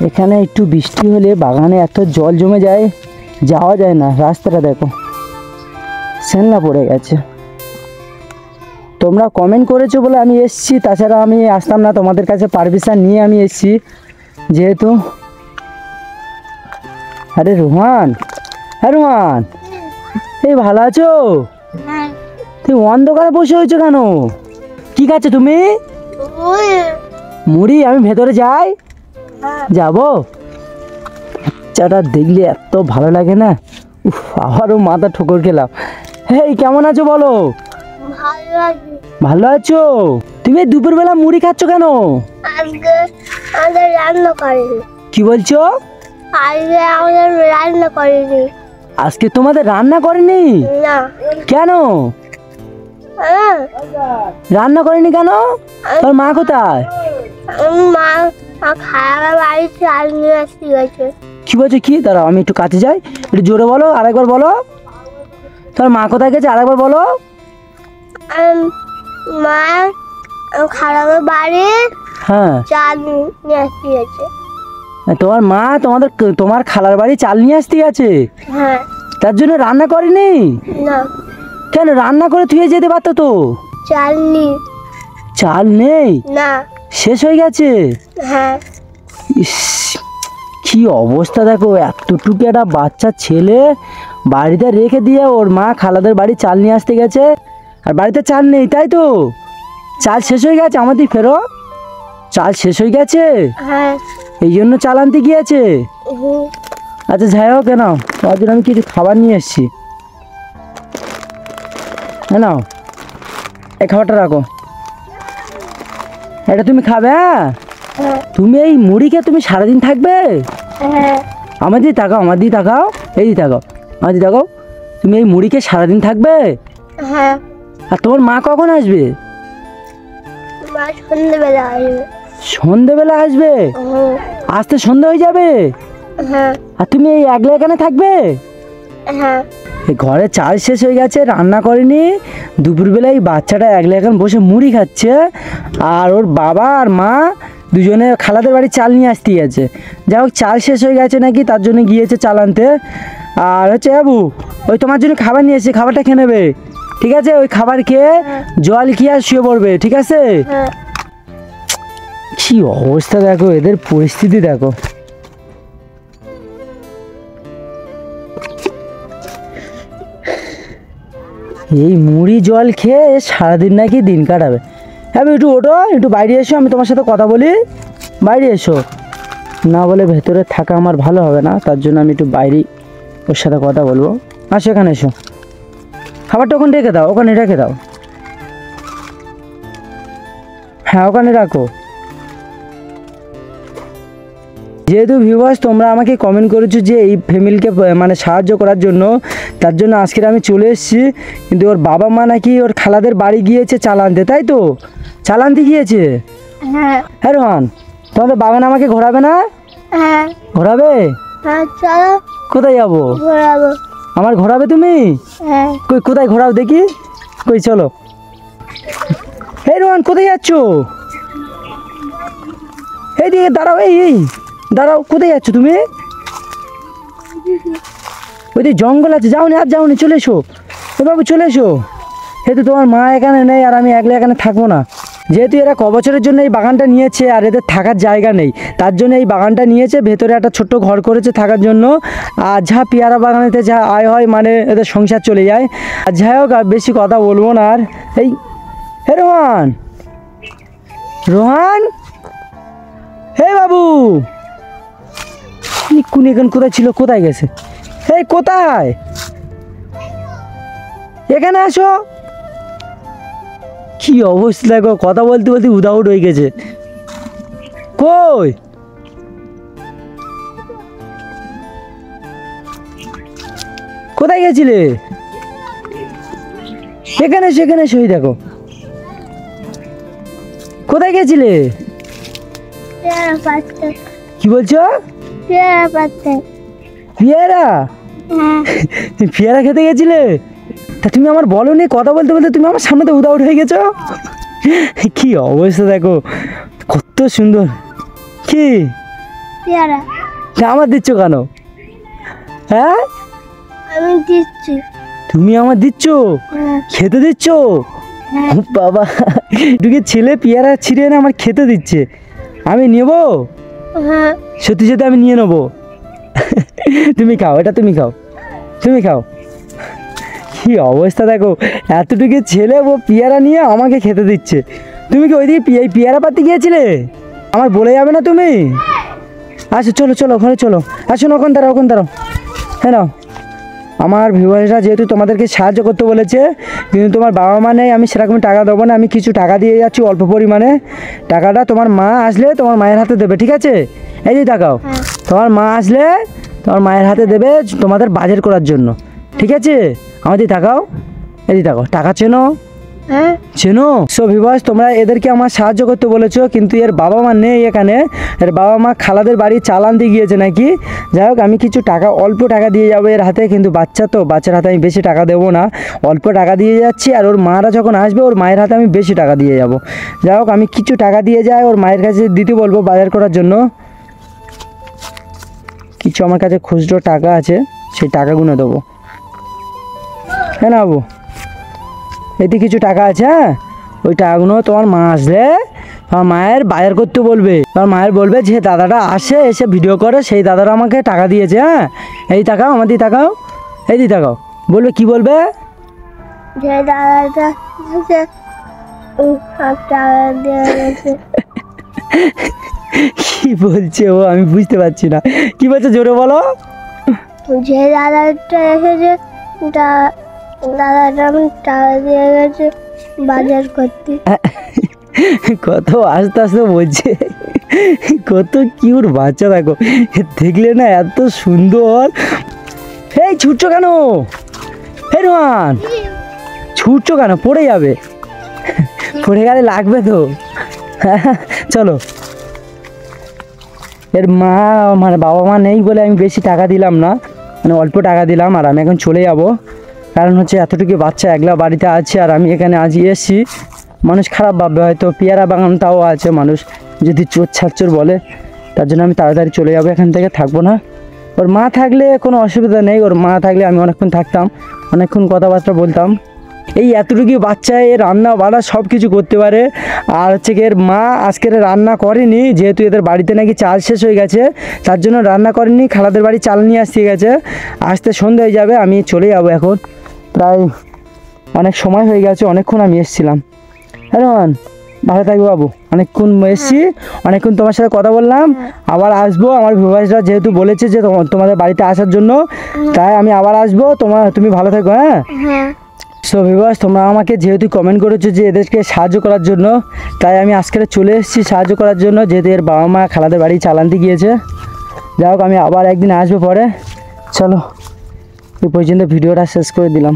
এখানে একটু বৃষ্টি হলে বাগানে এত জল জমে যায়, যাওয়া যায় না। রাস্তাটা দেখো, শ্যানলা পড়ে গেছে। তোমরা কমেন্ট করেছো বলে আমি এসেছি, তাছাড়া আমি আসতাম না। তোমাদের কাছে পারমিশন নিয়ে আমি এসেছি যেহেতু। আরে রোহান, হ্যাঁ রোহান, এই ভালো আছো? তুমি অন্ধকারে বসে হয়েছো কেন? কি খাচ্ছ তুমি? মুড়ি। আমি ভেতরে যাই? যাবো? বাচ্চাটা দেখলে এত ভালো লাগে না। উফ, আবারও মাথা ঠোকর খেলাম। হেই, কেমন আছো বলো? ভালো আছো? তুমি দুপুরবেলা মুড়ি খাচ্ছ কেন? আজকে আমাদের রান্না করেনি। কি বলছো? আজকে আমাদের রান্না করেনি। আজকে তোমাদের রান্না করেনি? না। কেন রান্না করেনি কেন? তোর মা কোথায়? মা খাবার বাড়িতে চাল নিয়ে আসতে গেছে। কি বলছো? কি? দাঁড়াও, আমি একটু কাছে যাই। একটু জোরে বলো, আরেকবার বলো। তোর মা কোথায় গেছে? আরেকবার বলো। মা খাবার বাড়ি হ্যাঁ, চাল নিয়ে আসতে গেছে। তোমার মা তোমার খালার বাড়ি চাল নিয়ে আসতে গেছে? হ্যাঁ। তার জন্য রান্না করেনি? না। কেন? রান্না করে থুয়ে যেতে পারতো তো। চাল নেই। চাল নেই? না, শেষ হয়ে গেছে। হ্যাঁ। ইস, কি অবস্থা দেখো। এতটুকু একটা বাচ্চা ছেলে বাড়িতে রেখে দিয়ে ওর মা খালাদের বাড়ি চাল নিয়ে আসতে গেছে, আর বাড়িতে চাল নেই, তাই তো? চাল শেষ হয়ে গেছে। আমাদের ফেরো, চাল শেষ হয়ে গেছে, হ্যাঁ। এই জন্য চাল আনতে গিয়েছে। আচ্ছা যাই হোক, কেন তার জন্য আমি কিছু খাবার নিয়ে এসেছি। হ্যাঁ, নাও, এই খাবারটা রাখো, এটা তুমি খাবে। হ্যাঁ, তুমি এই মুড়িকে তুমি সারাদিন থাকবে? হ্যাঁ। আমার দিকে তাকাও, আমার দিকে তাকাও, এই দিকে তাকাও, আমার দিকে তাকাও। তুমি এই মুড়িকে সারাদিন থাকবে? হ্যাঁ। আর তোমার মা কখন আসবে? মা সন্ধ্যেবেলা আসবে। সন্ধ্যেবেলা আসবে? আসতে সন্ধ্যা হয়ে যাবে। হ্যাঁ। আর তুমি এই একলা এখানে থাকবে? হ্যাঁ। এই ঘরে চাল শেষ হয়ে গেছে, রান্না করেনি, দুপুরবেলায় বাচ্চাটা একলা এখন বসে মুড়ি খাচ্ছে, আর ওর বাবা আর মা দুজনে খালাদের বাড়ি চাল নিয়ে আসতে গেছে। যাই হোক, চাল শেষ হয়ে গেছে নাকি, তার জন্য গিয়েছে চাল আনতে। আর হচ্ছে বাবু, ওই তোমার জন্য খাবার নিয়ে এসেছে, খাবারটা খেয়ে নেবে, ঠিক আছে? ওই খাবার খেয়ে জল খেয়ে আর শুয়ে পড়বে, ঠিক আছে? কি অবস্থা দেখো, এদের পরিস্থিতি দেখো। এই মুড়ি জল খেয়ে সারাদিন নাকি দিন কাটাবে। হ্যাঁ, একটু ওঠো, একটু বাইরে এসো, আমি তোমার সাথে কথা বলি। বাইরে এসো, না বলে ভেতরে থাকা আমার ভালো হবে না, তার জন্য আমি একটু বাইরে ওর সাথে কথা বলবো। আসো, এখানে এসো। খাবারটা ওখানে রেখে দাও, ওখানে রেখে দাও। হ্যাঁ, ওখানে রাখো। যেহেতু ভিউয়ার্স তোমরা আমাকে কমেন্ট করেছো যে এই ফ্যামিলিকে মানে সাহায্য করার জন্য, তার জন্য আজকে আমি চলে এসেছি। কিন্তু ওর বাবা মা নাকি ওর খালাদের বাড়ি গিয়েছে চাল আনতে, তাই তো? চাল আনতে গিয়েছে? হ্যাঁ। হ্যাঁ রোহান, তোমাদের বাগান আমাকে ঘোরাবে না? হ্যাঁ। ঘোরাবে? হ্যাঁ, চলো। কোথায় যাবো? ঘোরাবো। আমার ঘোরাবে তুমি? হ্যাঁ। কই, কোথায় ঘোরাও দেখি? কই, চলো। এই রোহান, কোথায় যাচ্ছ? এই দিকে দাঁড়াও, এই দাঁড়াও, কোথায় যাচ্ছ তুমি? ওই যে জঙ্গল আছে, যাওনি, আর যাওনি, চলে এসো। ও বাবু, চলে এসো। যেহেতু তোমার মা এখানে নেই আর আমি একলা এখানে থাকবো না, যেহেতু এরা কবছরের জন্য এই বাগানটা নিয়েছে আর এদের থাকার জায়গা নেই, তার জন্য এই বাগানটা নিয়েছে, ভেতরে একটা ছোট্ট ঘর করেছে থাকার জন্য। আর যা পেয়ারা বাগানেতে যা আয় হয়, মানে এদের সংসার চলে যায়। আর যাই হোক, আর বেশি কথা বলবো না। আর এই, হে রোহান, রোহান, হে বাবু, কোন এখন কোথায় ছিল, কোথায় গেছে? এই কোথায়? এখানে আসো। কি অবস্থা দেখো, কথা বলতে বলতে উদাউট হয়ে গেছে। কই? কোথায় গেছিলে? এখানে এসো, এখানে এসো, দেখো কোথায় গেছিলে? কি বলছো? পেয়ারা? পেয়ারা খেতে গেছিলে? তা তুমি আমার বলোনি, কথা বলতে বলতে তুমি আমার সামনে তো উদাউট হয়ে গেছো। কি অবস্থা দেখো, কত সুন্দর। কি পেয়ারা আমার দিচ্ছ কেন? হ্যাঁ, আমি দিচ্ছি। তুমি আমার দিচ্ছ, হ্যাঁ, খেতে দিচ্ছ? হ্যাঁ, ও বাবা, এটুকে ছেলে পেয়ারা ছিঁড়ে এনে আমার খেতে দিচ্ছে, আমি নেবো? হ্যাঁ, সত্যি সত্যি আমি নিয়ে নেবো। তুমি খাও, এটা তুমি খাও, তুমি খাও। কি অবস্থা দেখো, এতটুকু ছেলে ও পেয়ারা নিয়ে আমাকে খেতে দিচ্ছে। তুমি কি ওইদিকে পেয়ারা পাতি গিয়েছিলে? আমার বলে যাবে না তুমি? আচ্ছা চলো চলো ঘরে চলো। আসুন, ওখান দাঁড়াও, ওখান দাঁড়াও। হ্যাঁ নাও। আমার ভিউয়ার্সরা যেহেতু তোমাদেরকে সাহায্য করতে বলেছে, কিন্তু তোমার বাবা মা নেই, আমি সেরকম টাকা দেবো না, আমি কিছু টাকা দিয়ে যাচ্ছি অল্প পরিমাণে। টাকাটা তোমার মা আসলে তোমার মায়ের হাতে দেবে, ঠিক আছে? এই যে তাকাও, হ্যাঁ। তোমার মা আসলে তোমার মায়ের হাতে দেবে তোমাদের বাজার করার জন্য, ঠিক আছে? আমাদের তাকাও, এই যে তাকাও, টাকা চেনো? হ্যাঁ, চেনো? সো ভিউয়ার্স, তোমরা এদেরকে আমার সাহায্য করতে বলেছো, কিন্তু এর বাবা মা নেই এখানে। এর বাবা মা খালাদের বাড়ি চালান দিয়ে গিয়েছে নাকি। যাই হোক, আমি কিছু টাকা, অল্প টাকা দিয়ে যাবো এর হাতে, কিন্তু বাচ্চা তো, বাচ্চার হাতে আমি বেশি টাকা দেবো না, অল্প টাকা দিয়ে যাচ্ছি। আর ওর মারা যখন আসবে, ওর মায়ের হাতে আমি বেশি টাকা দিয়ে যাব। যাই হোক, আমি কিছু টাকা দিয়ে যাই, ওর মায়ের কাছে দিতে বলবো বাজার করার জন্য। কিছু আমার কাছে খুচরো টাকা আছে, সেই টাকাগুলো দেবো। হ্যাঁ না বাবু, এতে কিছু টাকা আছে। হ্যাঁ, ওই টাকাগুলো তোমার মা আসলে তোমার মায়ের বাজার করতে বলবে। তোমার মায়ের বলবে যে দাদাটা আসে, এসে ভিডিও করে, সেই দাদাটা আমাকে টাকা দিয়েছে। হ্যাঁ, এই তাকাও, আমার দিয়ে তাকাও, এই দিয়ে তাকাও। বলবে, কি বলবে? যে দাদাটা আছে, সব টাকা দিয়ে গেছে। কি বলছে ও, আমি বুঝতে পারছি না। কি বলছে, জোরে বলো। যে দাদাটা এসেছে, দাদাটা আমি টাকা দিয়ে গেছে বাজার করতে। কত আস্তে আস্তে বলছে, কত কিউট বাচ্চা দেখো, দেখলে না এত সুন্দর। এই ছুটছো কেন? হে রোহান, ছুটছো কেন? পড়ে যাবে, পড়ে গেলে লাগবে তো। চলো। এর মা, মানে বাবা মা নেই বলে আমি বেশি টাকা দিলাম না, মানে অল্প টাকা দিলাম। আর আমি এখন চলে যাব, কারণ হচ্ছে এতটুকু বাচ্চা একলা বাড়িতে আছে, আর আমি এখানে আজ এসেছি। মানুষ খারাপ ভাববে হয়তো, পেয়ারা বাগানটাও আছে, মানুষ যদি চোর ছাচ্চোর বলে, তার জন্য আমি তাড়াতাড়ি চলে যাবো এখান থেকে, থাকবো না। ওর মা থাকলে কোনো অসুবিধা নেই, ওর মা থাকলে আমি অনেকক্ষণ থাকতাম, অনেকক্ষণ কথাবার্তা বলতাম। এই এতটুকু বাচ্চা এ রান্না বাড়া সব কিছু করতে পারে। আর হচ্ছে কি, এর মা আজকের রান্না করেনি, যেহেতু এদের বাড়িতে নাকি চাল শেষ হয়ে গেছে, তার জন্য রান্না করেনি। খালাদের বাড়ি চাল নিয়ে আসতে গেছে, আসতে সন্ধ্যা হয়ে যাবে, আমি চলে যাবো এখন। প্রায় অনেক সময় হয়ে গেছে, অনেকক্ষণ আমি এসেছিলাম। হ্যাঁ রোহান, ভালো থাকবে বাবু, অনেকক্ষণ এসেছি, অনেকক্ষণ তোমার সাথে কথা বললাম, আবার আসবো। আমার ভিউয়ার্সরা যেহেতু বলেছে যে তোমাদের বাড়িতে আসার জন্য, তাই আমি আবার আসবো। তুমি ভালো থাকো। হ্যাঁ, হ্যাঁ, সো ভিউয়ার্স, তোমরা আমাকে যেহেতু কমেন্ট করেছো যে এদেরকে সাহায্য করার জন্য, তাই আমি আজকে চলে এসেছি সাহায্য করার জন্য, যেহেতু এর বাবা মা খালাদের বাড়ি চালানতে গিয়েছে। যাই হোক, আমি আবার একদিন আসবো পরে। চলো, এই পর্যন্ত ভিডিওটা শেষ করে দিলাম।